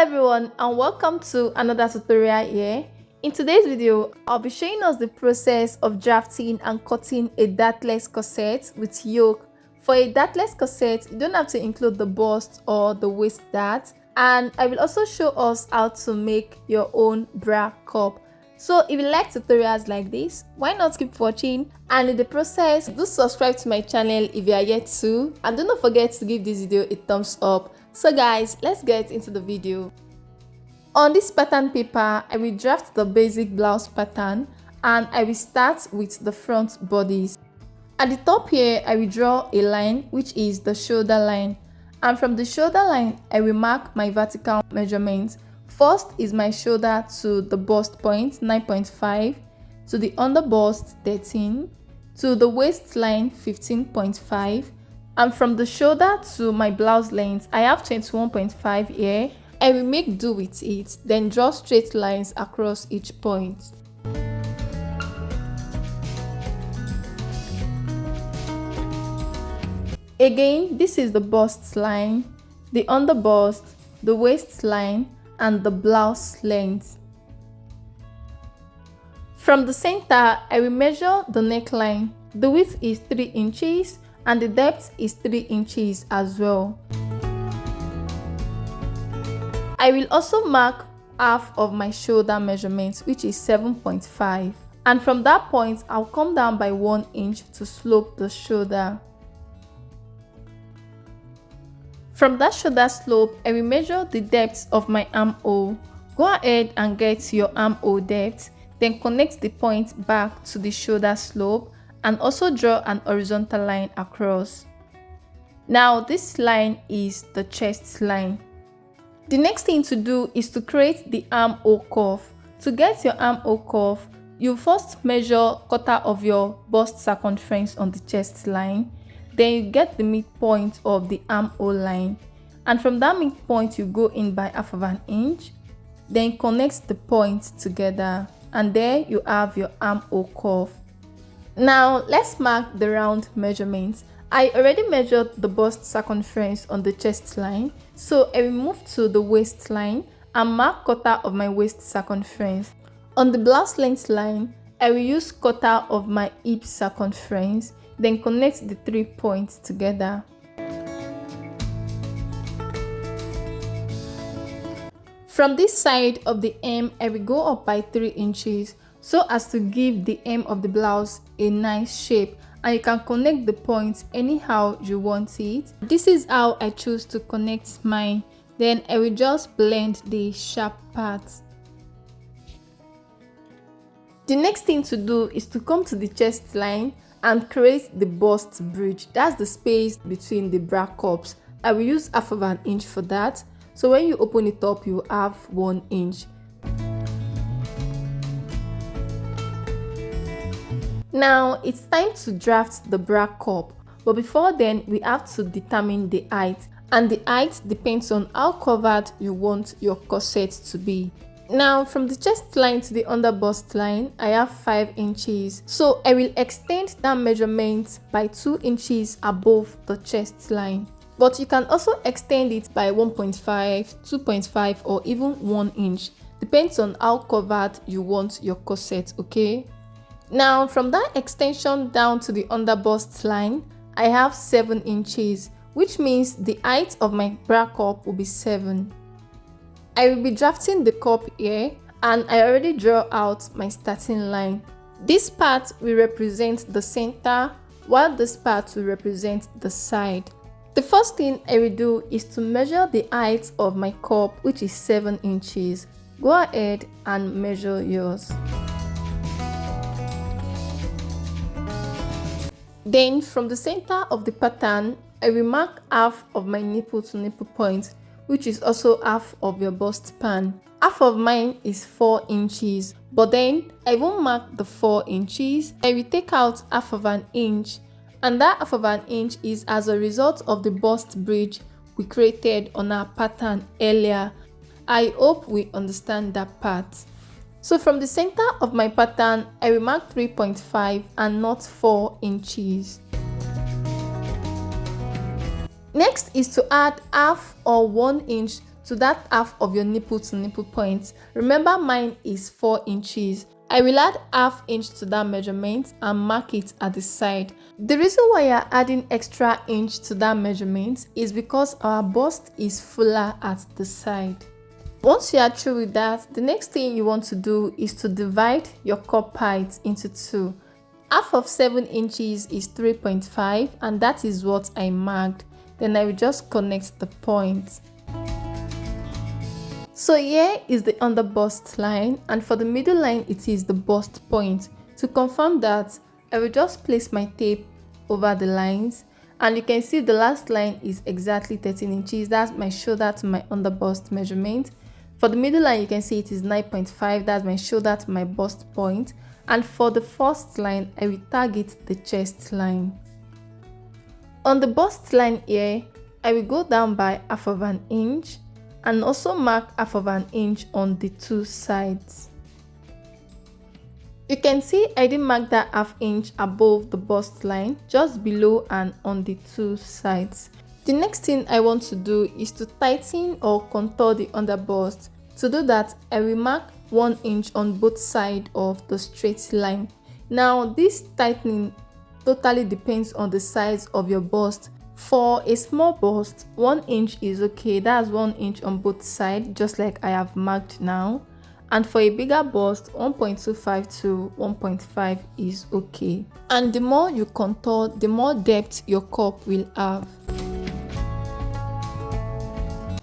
Everyone, and welcome to another tutorial here. In today's video, I'll be showing us the process of drafting and cutting a dartless corset with yoke. For a dartless corset, you don't have to include the bust or the waist dart, and I will also show us how to make your own bra cup. So if you like tutorials like this, why not keep watching? And in the process, do subscribe to my channel if you are yet to, and do not forget to give this video a thumbs up. So guys, let's get into the video. On this pattern paper, I will draft the basic blouse pattern and I will start with the front bodice. At the top here, I will draw a line which is the shoulder line, and from the shoulder line, I will mark my vertical measurements. First is my shoulder to the bust point 9.5, to the under bust 13, to the waistline 15.5, and from the shoulder to my blouse length, I have 21.5 here. I will make do with it, then draw straight lines across each point. Again, this is the bust line, the under bust, the waistline, and the blouse length. From the center, I will measure the neckline. The width is 3 inches and the depth is 3 inches as well. I will also mark half of my shoulder measurement, which is 7.5, and from that point I'll come down by 1 inch to slope the shoulder. From that shoulder slope, I will measure the depth of my armhole. Go ahead and get your armhole depth, then connect the point back to the shoulder slope and also draw an horizontal line across. Now this line is the chest line. The next thing to do is to create the armhole curve. To get your armhole curve, you first measure quarter of your bust circumference on the chest line, then you get the midpoint of the armhole line, and from that midpoint you go in by half of an inch, then connect the points together, and there you have your armhole curve. Now let's mark the round measurements. I already measured the bust circumference on the chest line, so I will move to the waistline and mark quarter of my waist circumference. On the blouse length line, I will use quarter of my hip circumference, then connect the 3 points together. From this side of the hem, I will go up by 3 inches so as to give the hem of the blouse a nice shape, and you can connect the points anyhow you want it. This is how I choose to connect mine. Then I will just blend the sharp parts. The next thing to do is to come to the chest line and create the bust bridge. That's the space between the bra cups. I will use half of an inch for that, so when you open it up you have 1 inch. Now it's time to draft the bra cup, but before then we have to determine the height, and the height depends on how covered you want your corset to be. Now from the chest line to the under bust line, I have 5 inches, so I will extend that measurement by 2 inches above the chest line, but you can also extend it by 1.5, 2.5 or even 1 inch, depends on how covered you want your corset, okay? Now from that extension down to the under bust line, I have 7 inches, which means the height of my bra cup will be 7. I will be drafting the cup here, and I already draw out my starting line. This part will represent the center, while this part will represent the side. The first thing I will do is to measure the height of my cup, which is 7 inches. Go ahead and measure yours. Then from the center of the pattern, I will mark half of my nipple to nipple point, which is also half of your bust pan. Half of mine is 4 inches, but then I won't mark the 4 inches. I will take out half of an inch, and that half of an inch is as a result of the bust bridge we created on our pattern earlier. I hope we understand that part. So from the center of my pattern, I will mark 3.5 and not 4 inches. Next is to add half or 1 inch to that half of your nipple to nipple point. Remember, mine is 4 inches. I will add half inch to that measurement and mark it at the side. The reason why you're adding extra inch to that measurement is because our bust is fuller at the side. Once you are through with that, the next thing you want to do is to divide your cup height into two. Half of 7 inches is 3.5 and that is what I marked. Then I will just connect the points. So here is the under bust line, and for the middle line it is the bust point. To confirm that, I will just place my tape over the lines, and you can see the last line is exactly 13 inches. That's my shoulder to my under bust measurement. For the middle line, you can see it is 9.5. That's my shoulder to my bust point. And for the first line, I will target the chest line. On the bust line here, I will go down by half of an inch and also mark half of an inch on the two sides. You can see I didn't mark that half inch above the bust line, just below and on the two sides. The next thing I want to do is to tighten or contour the under bust. To do that, I will mark 1 inch on both sides of the straight line. Now this tightening totally depends on the size of your bust. For a small bust, 1 inch is okay. That's 1 inch on both sides, just like I have marked now. And for a bigger bust, 1.25 to 1.5 is okay. And the more you contour, the more depth your cup will have.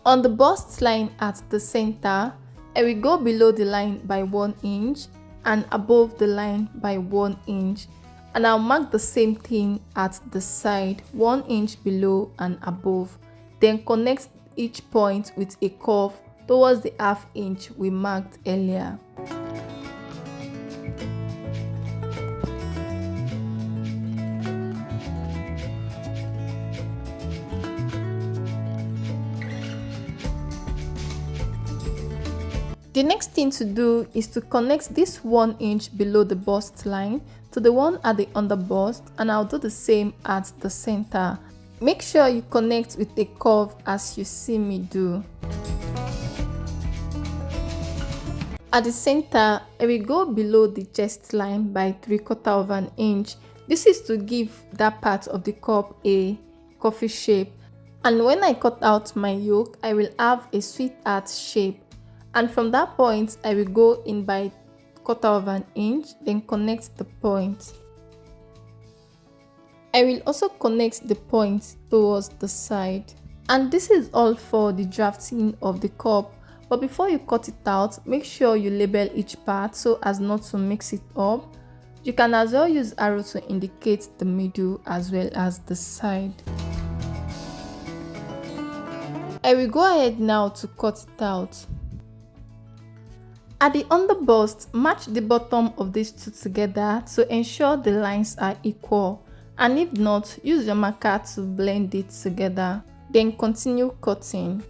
On the bust line at the center, I will go below the line by 1 inch and above the line by 1 inch. And I'll mark the same thing at the side, 1 inch below and above. Then connect each point with a curve towards the half inch we marked earlier. The next thing to do is to connect this 1 inch below the bust line to the one at the under bust, and I'll do the same at the center. Make sure you connect with a curve as you see me do. At the center, I will go below the chest line by 3/4 of an inch. This is to give that part of the cup a coffee shape. And when I cut out my yoke, I will have a sweetheart shape. And from that point, I will go in by 1/4 of an inch, then connect the point. I will also connect the point towards the side. And this is all for the drafting of the cup. But before you cut it out, make sure you label each part so as not to mix it up. You can as well use arrow to indicate the middle as well as the side. I will go ahead now to cut it out. At the under bust, match the bottom of these two together to ensure the lines are equal, and if not, use your marker to blend it together. Then continue cutting.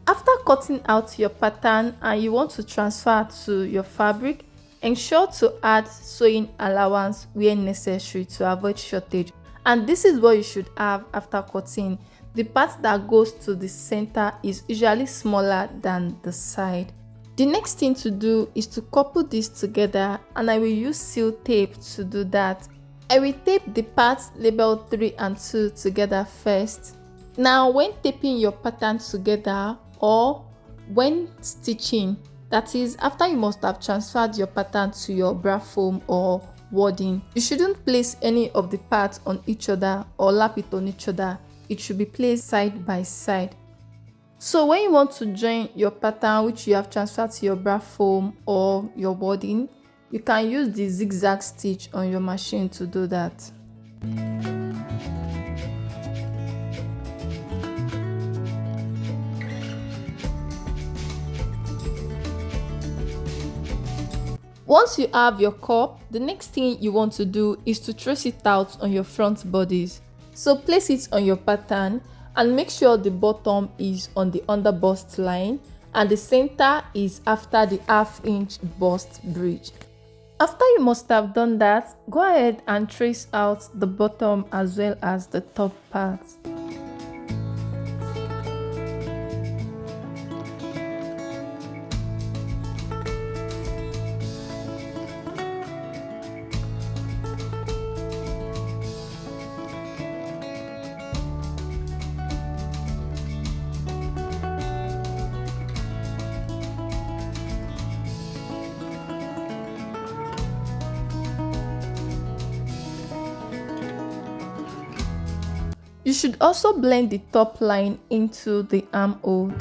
After cutting out your pattern and you want to transfer to your fabric, ensure to add sewing allowance where necessary to avoid shortage. And this is what you should have after cutting. The part that goes to the center is usually smaller than the side. The next thing to do is to couple this together, and I will use seal tape to do that. I will tape the parts labeled 3 and 2 together first. Now when taping your pattern together, or when stitching, that is after you must have transferred your pattern to your bra foam or wadding, you shouldn't place any of the parts on each other or lap it on each other. It should be placed side by side. So when you want to join your pattern which you have transferred to your bra foam or your wadding, you can use the zigzag stitch on your machine to do that. Once you have your cup, the next thing you want to do is to trace it out on your front bodice. So place it on your pattern and make sure the bottom is on the under bust line and the center is after the 1/2 inch bust bridge. After you must have done that, go ahead and trace out the bottom as well as the top part. You should also blend the top line into the armhole.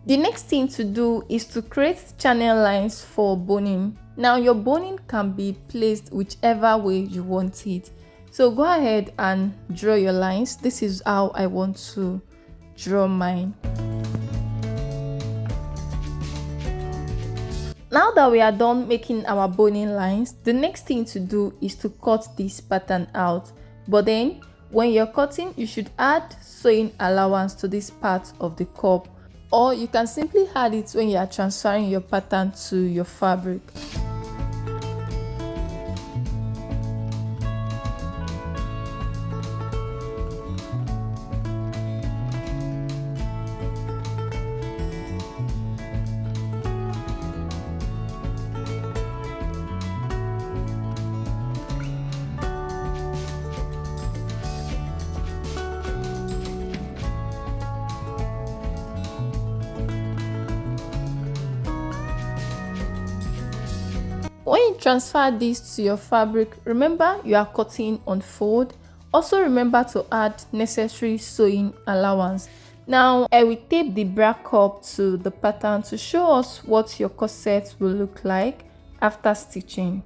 The next thing to do is to create channel lines for boning. Now your boning can be placed whichever way you want it. So go ahead and draw your lines. This is how I want to draw mine. Now that we are done making our boning lines, the next thing to do is to cut this pattern out. But then, when you're cutting, you should add sewing allowance to this part of the cup, or you can simply add it when you are transferring your pattern to your fabric. When you transfer this to your fabric, remember you are cutting on fold. Also remember to add necessary sewing allowance. Now I will tape the back up to the pattern to show us what your corset will look like after stitching.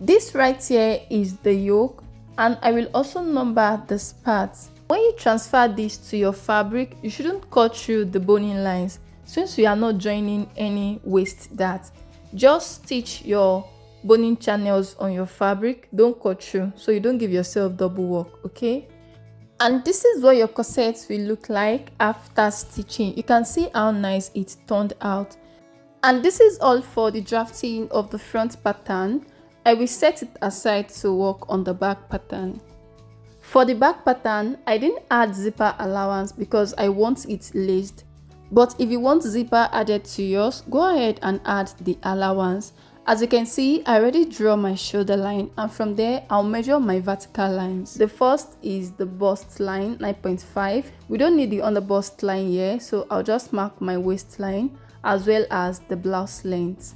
This right here is the yoke, and I will also number the spats. When you transfer this to your fabric, you shouldn't cut through the boning lines since you are not joining any waist dart. Just stitch your boning channels on your fabric, don't cut through so you don't give yourself double work, okay? And this is what your corset will look like after stitching. You can see how nice it turned out. And this is all for the drafting of the front pattern. I will set it aside to work on the back pattern. For the back pattern, I didn't add zipper allowance because I want it laced. But if you want zipper added to yours, go ahead and add the allowance. As you can see, I already draw my shoulder line, and from there, I'll measure my vertical lines. The first is the bust line, 9.5. We don't need the under bust line here, so I'll just mark my waistline as well as the blouse length.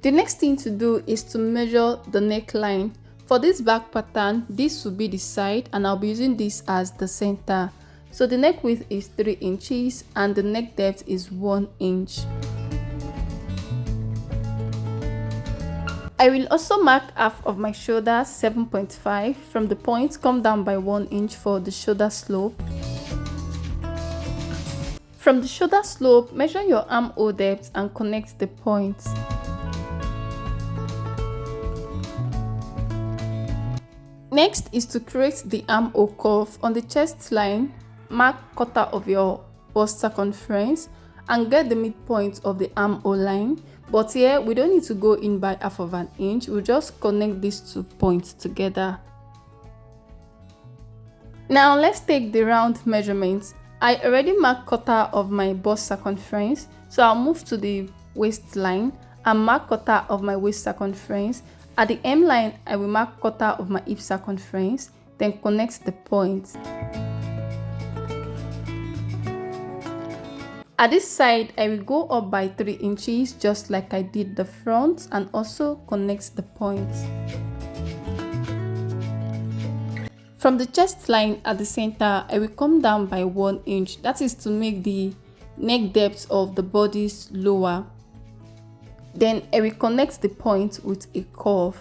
The next thing to do is to measure the neckline. For this back pattern, this will be the side and I'll be using this as the center. So the neck width is 3 inches and the neck depth is 1 inch. I will also mark half of my shoulder, 7.5. From the point, come down by 1 inch for the shoulder slope. From the shoulder slope, measure your armhole depth and connect the points. Next is to create the armhole curve. On the chest line, mark 1/4 of your bust circumference and get the midpoint of the armhole line. But here, we don't need to go in by 1/2 of an inch. We'll just connect these 2 points together. Now let's take the round measurements. I already marked 1/4 of my bust circumference, so I'll move to the waistline and mark 1/4 of my waist circumference. At the hem line, I will mark 1/4 of my hip circumference, then connect the points. At this side, I will go up by 3 inches just like I did the front and also connect the points. From the chest line at the center, I will come down by 1 inch. That is to make the neck depth of the bodice lower. Then I will connect the point with a curve.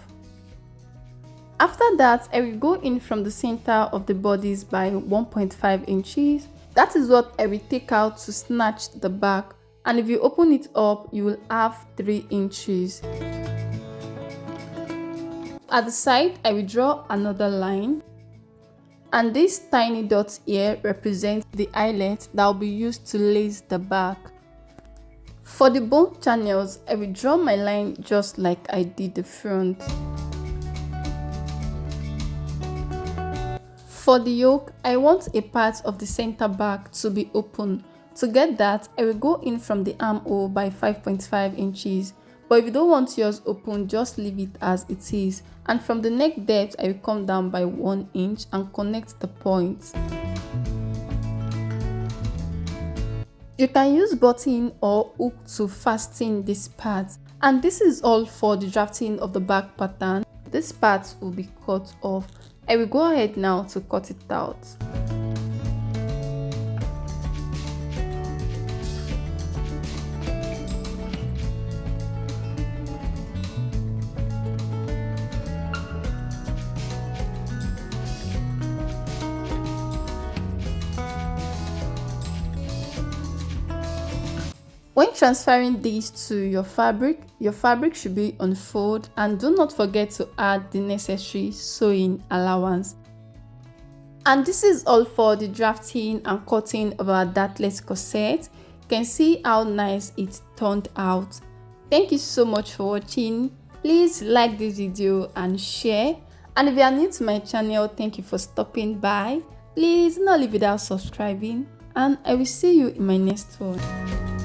After that, I will go in from the center of the bodice by 1.5 inches. That is what I will take out to snatch the back, and if you open it up, you will have 3 inches. At the side, I will draw another line, and these tiny dots here represent the eyelet that will be used to lace the back. For the bone channels, I will draw my line just like I did the front. For the yoke, I want a part of the center back to be open. To get that, I will go in from the armhole by 5.5 inches. But if you don't want yours open, just leave it as it is. And from the neck depth, I will come down by 1 inch and connect the points. You can use button or hook to fasten this part. And this is all for the drafting of the back pattern. This part will be cut off. I will go ahead now to cut it out. When transferring these to your fabric should be on fold, and do not forget to add the necessary sewing allowance. And this is all for the drafting and cutting of our dartless corset. You can see how nice it turned out. Thank you so much for watching. Please like this video and share. And if you are new to my channel, thank you for stopping by. Please do not leave without subscribing, and I will see you in my next one.